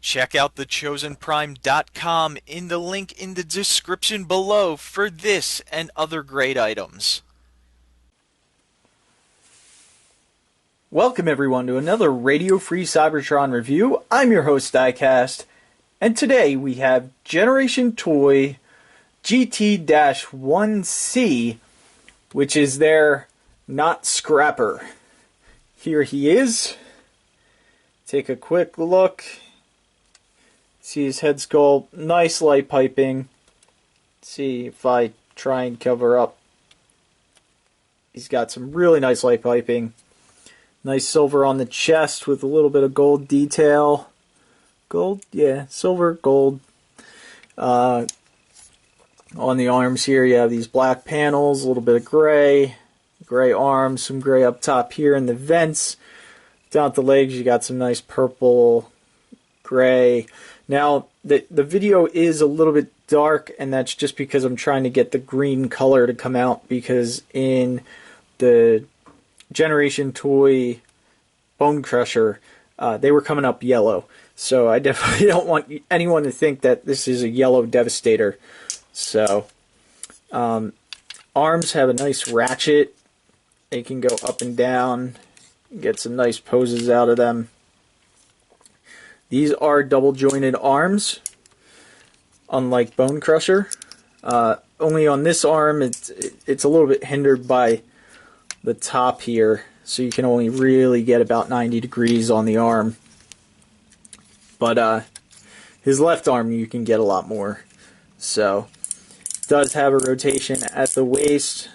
Check out thechosenprime.com in the link in the description below for this and other great items. Welcome everyone to another Radio Free Cybertron review. I'm your host Diecast, and today we have Generation Toy GT-1C, which is their not scrapper. Here he is. Take a quick look. See his head sculpt, nice light piping. See if I try and cover up. He's got some really nice light piping. Nice silver on the chest with a little bit of gold detail. Gold? Yeah, silver, gold. On the arms here you have these black panels, a little bit of gray. Gray arms, some gray up top here in the vents. Down at the legs you got some nice purple, gray. Now, the video is a little bit dark, and that's just because I'm trying to get the green color to come out, because in the Generation Toy Bone Crusher, they were coming up yellow. So I definitely don't want anyone to think that this is a yellow Devastator. So, arms have a nice ratchet. They can go up and down, get some nice poses out of them. These are double jointed arms, unlike Bone Crusher. Only on this arm it's a little bit hindered by the top here, so you can only really get about 90 degrees on the arm. But his left arm you can get a lot more. So does have a rotation at the waist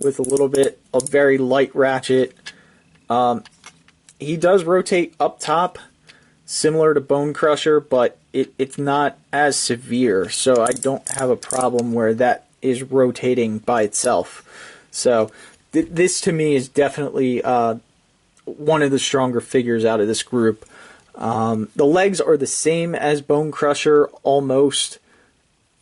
with a little bit of very light ratchet. He does rotate up top, similar to Bone Crusher, but it's not as severe, so I don't have a problem where that is rotating by itself. So this to me is definitely one of the stronger figures out of this group. The legs are the same as Bone Crusher, almost.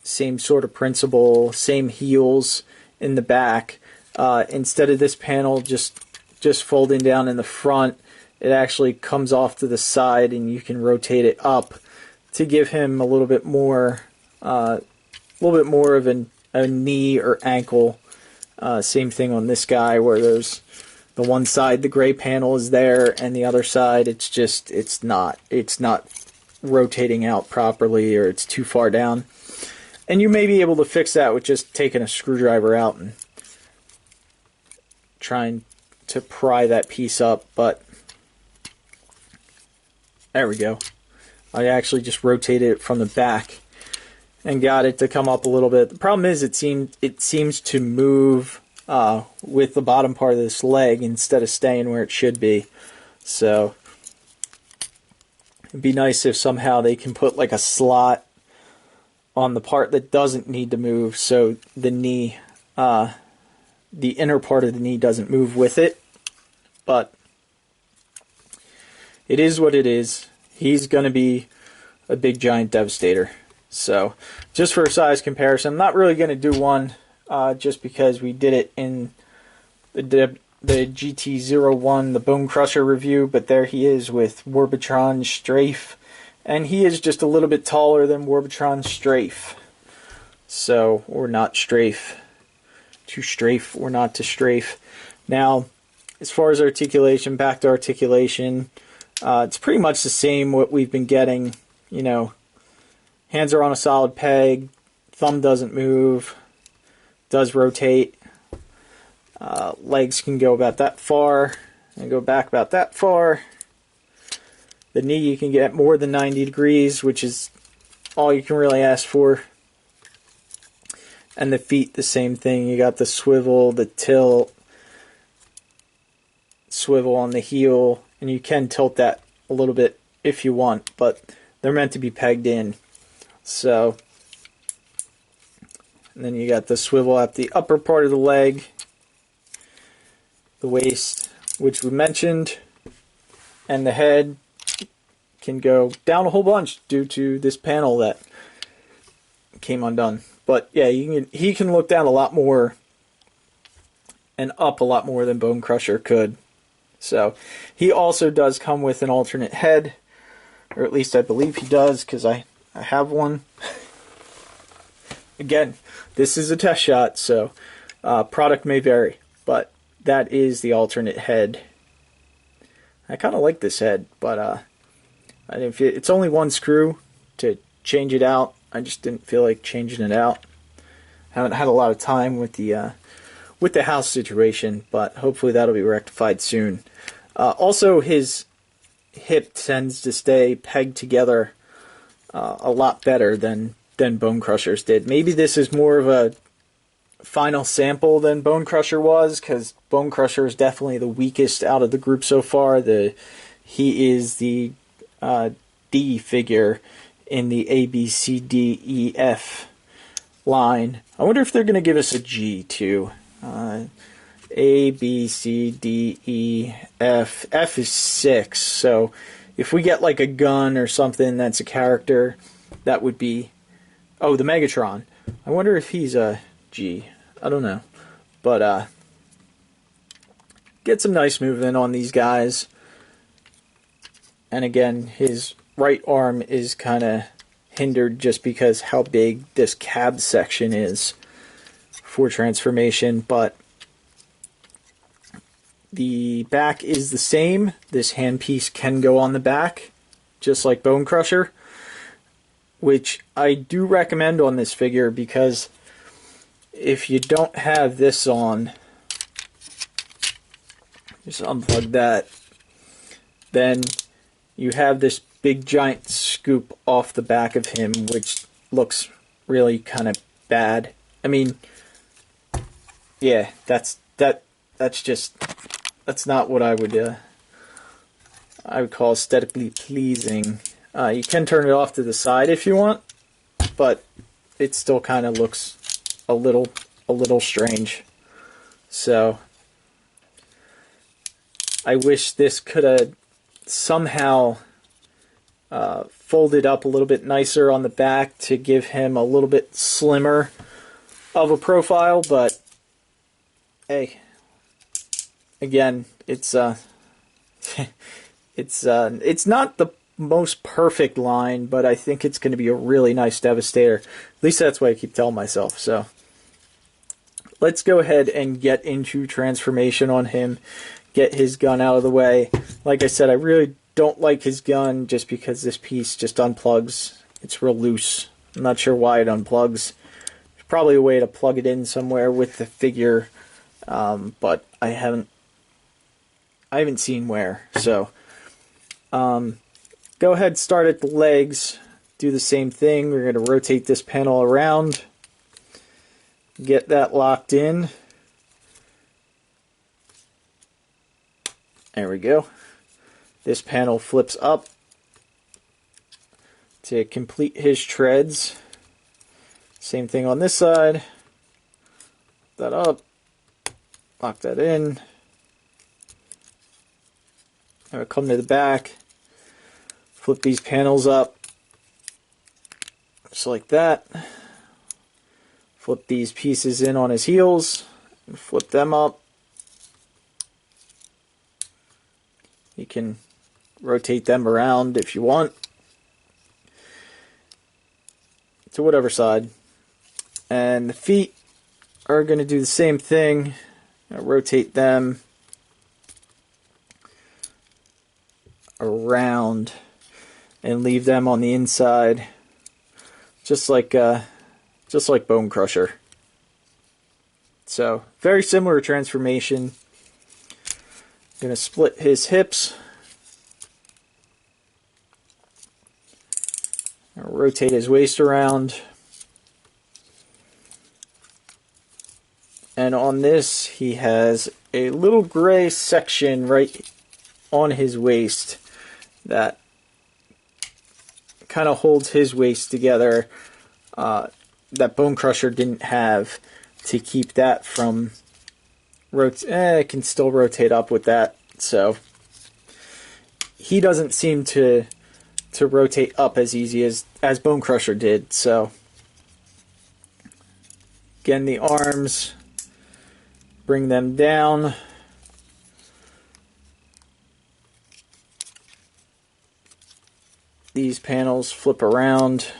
Same sort of principle, same heels in the back. Instead of this panel just folding down in the front, it actually comes off to the side, and you can rotate it up to give him a little bit more of a knee or ankle. Same thing on this guy, where there's the one side the gray panel is there, and the other side it's not rotating out properly, or it's too far down. And you may be able to fix that with just taking a screwdriver out and trying to pry that piece up, but there we go. I actually just rotated it from the back and got it to come up a little bit. The problem is it seems to move with the bottom part of this leg instead of staying where it should be. So it'd be nice if somehow they can put like a slot on the part that doesn't need to move, so the knee, the inner part of the knee doesn't move with it. But it is what it is. He's going to be a big giant Devastator. So, just for a size comparison, I'm not really going to do one just because we did it in the GT-1, the Bone Crusher review, but there he is with Warbotron Strafe. And he is just a little bit taller than Warbotron Strafe. So, or not Strafe. To strafe or not to strafe. Now, as far as articulation, back to articulation, it's pretty much the same what we've been getting. You know, hands are on a solid peg, thumb doesn't move, does rotate, legs can go about that far and go back about that far. The knee you can get more than 90 degrees, which is all you can really ask for. And the feet, the same thing. You got the swivel, the tilt, swivel on the heel, and you can tilt that a little bit if you want, but they're meant to be pegged in. So, and then you got the swivel at the upper part of the leg, the waist, which we mentioned, and the head can go down a whole bunch due to this panel that came undone. But yeah, he can look down a lot more and up a lot more than Bone Crusher could. So he also does come with an alternate head or at least I believe he does, because I have one. Again, this is a test shot, so product may vary, but that is the alternate head. I kind of like this head, but it's only one screw to change it out. I just didn't feel like changing it out. Haven't had a lot of time with the house situation, but hopefully that'll be rectified soon. Also, his hip tends to stay pegged together a lot better than Bone Crusher's did. Maybe this is more of a final sample than Bone Crusher was, because Bone Crusher is definitely the weakest out of the group so far. He is the D figure in the A, B, C, D, E, F line. I wonder if they're going to give us a G too. A, B, C, D, E, F. F is 6, so if we get like a gun or something that's a character, that would be... Oh, the Megatron. I wonder if he's a G. I don't know. But, get some nice movement on these guys. And again, his right arm is kind of hindered just because how big this cab section is for transformation, but the back is the same. This handpiece can go on the back, just like Bone Crusher, which I do recommend on this figure, because if you don't have this on, just unplug that, then you have this big giant scoop off the back of him, which looks really kind of bad. I mean, yeah, that's not what I would call aesthetically pleasing. You can turn it off to the side if you want, but it still kind of looks a little strange. So I wish this could have somehow folded up a little bit nicer on the back to give him a little bit slimmer of a profile, but hey, again, it's not the most perfect line, but I think it's going to be a really nice Devastator. At least that's what I keep telling myself. So let's go ahead and get into transformation on him, get his gun out of the way. Like I said, I really don't like his gun just because this piece just unplugs. It's real loose. I'm not sure why it unplugs. There's probably a way to plug it in somewhere with the figure, but I haven't seen where. So go ahead, start at the legs, do the same thing. We're going to rotate this panel around, get that locked in. There we go. This panel flips up to complete his treads. Same thing on this side. That up, lock that in. Now come to the back, flip these panels up, just like that. Flip these pieces in on his heels, and flip them up. You can rotate them around if you want, to whatever side. And the feet are going to do the same thing. Rotate them around and leave them on the inside, just like Bone Crusher. So very similar transformation. Going to split his hips. Rotate his waist around. And on this, he has a little gray section right on his waist that kind of holds his waist together, that Bone Crusher didn't have, to keep that from it can still rotate up with that, so he doesn't seem to rotate up as easy as Bone Crusher did. So again, the arms, bring them down. these panels flip around.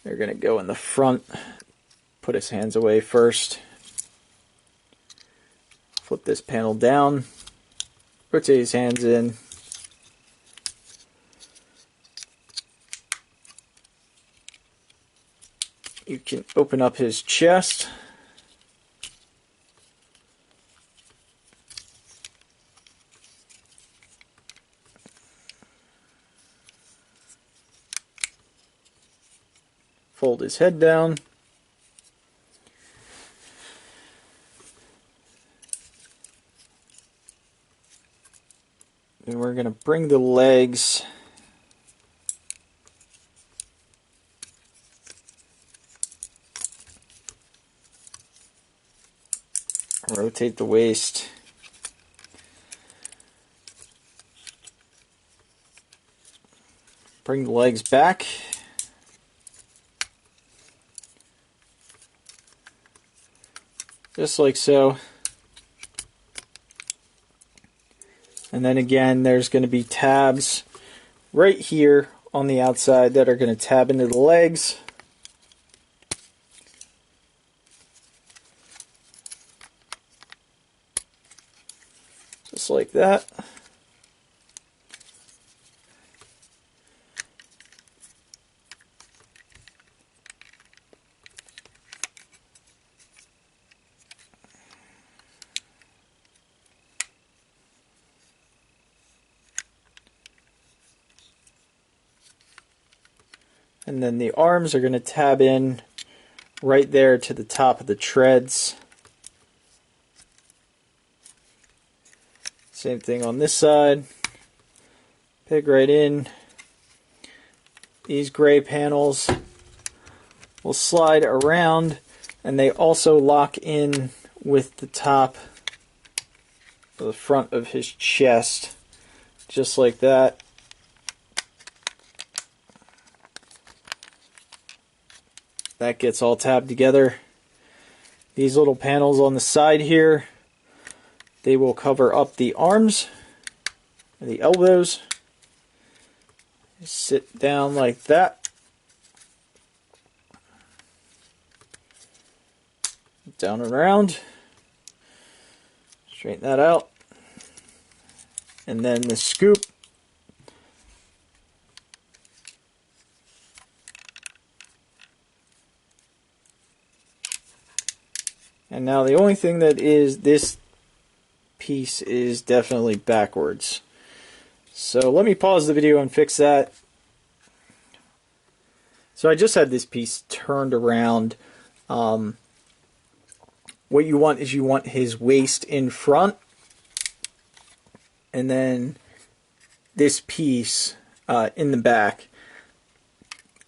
They're going to go in the front. Put his hands away first. Flip this panel down. Rotate his hands in. You can open up his chest. Fold his head down. And we're going to bring the legs rotate the waist. Bring the legs back. Just like so. And then again, there's going to be tabs right here on the outside that are going to tab into the legs. Just like that. And then the arms are going to tab in right there to the top of the treads. Same thing on this side. Peg right in. These gray panels will slide around, and they also lock in with the top of the front of his chest, just like that. That gets all tabbed together. These little panels on the side here, they will cover up the arms and the elbows. Sit down like that. Down and around. Straighten that out. And then the scoop. And now the only thing that is this piece is definitely backwards. So let me pause the video and fix that. So I just had this piece turned around. What you want is you want his waist in front, and then this piece in the back.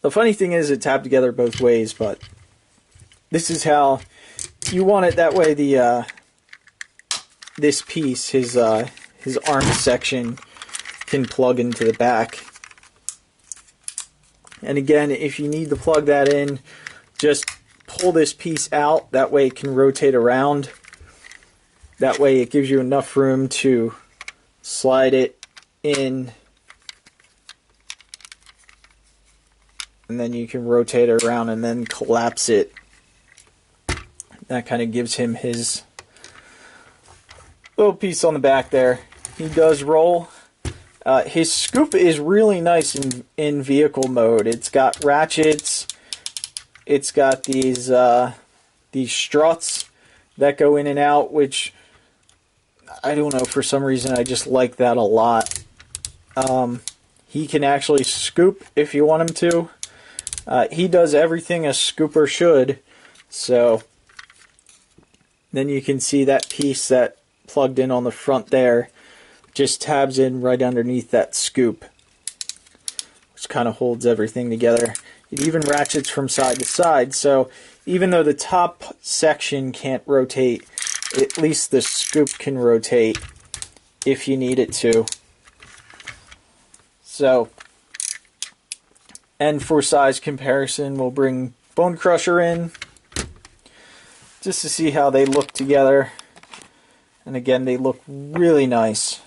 The funny thing is it tabbed together both ways, but this is how you want it. That way the this piece, his arm section, can plug into the back. And again, if you need to plug that in, just pull this piece out. That way it can rotate around. That way it gives you enough room to slide it in. And then you can rotate it around and then collapse it. That kind of gives him his little piece on the back there. He does roll. His scoop is really nice in vehicle mode. It's got ratchets. It's got these struts that go in and out, which I don't know, for some reason I just like that a lot. He can actually scoop if you want him to. He does everything a scooper should. So then you can see that piece that plugged in on the front there just tabs in right underneath that scoop, which kind of holds everything together. It even ratchets from side to side, so even though the top section can't rotate, at least the scoop can rotate if you need it to. So, and for size comparison, we'll bring Bone Crusher in just to see how they look together. And again, they look really nice.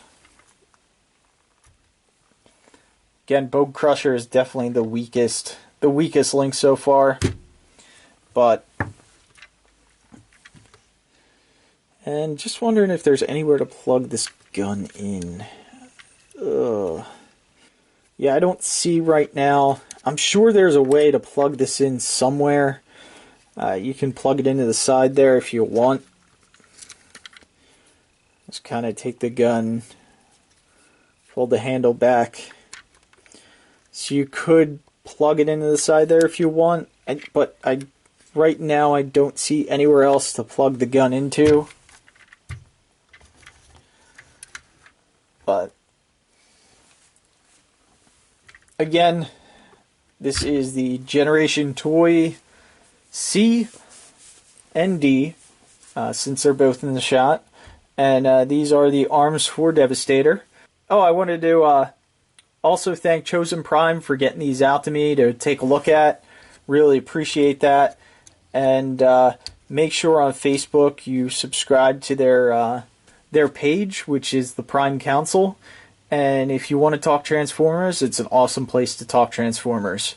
Again, Bone Crusher is definitely the weakest link so far. But, and just wondering if there's anywhere to plug this gun in. Ugh. Yeah, I don't see right now. I'm sure there's a way to plug this in somewhere. You can plug it into the side there if you want. Just kind of take the gun, fold the handle back. So you could plug it into the side there if you want, but right now I don't see anywhere else to plug the gun into. But again, this is the Generation Toy C and D, since they're both in the shot. And these are the arms for Devastator. Oh, I wanted to also thank Chosen Prime for getting these out to me to take a look at. Really appreciate that. And make sure on Facebook you subscribe to their page, which is the Prime Council. And if you want to talk Transformers, it's an awesome place to talk Transformers.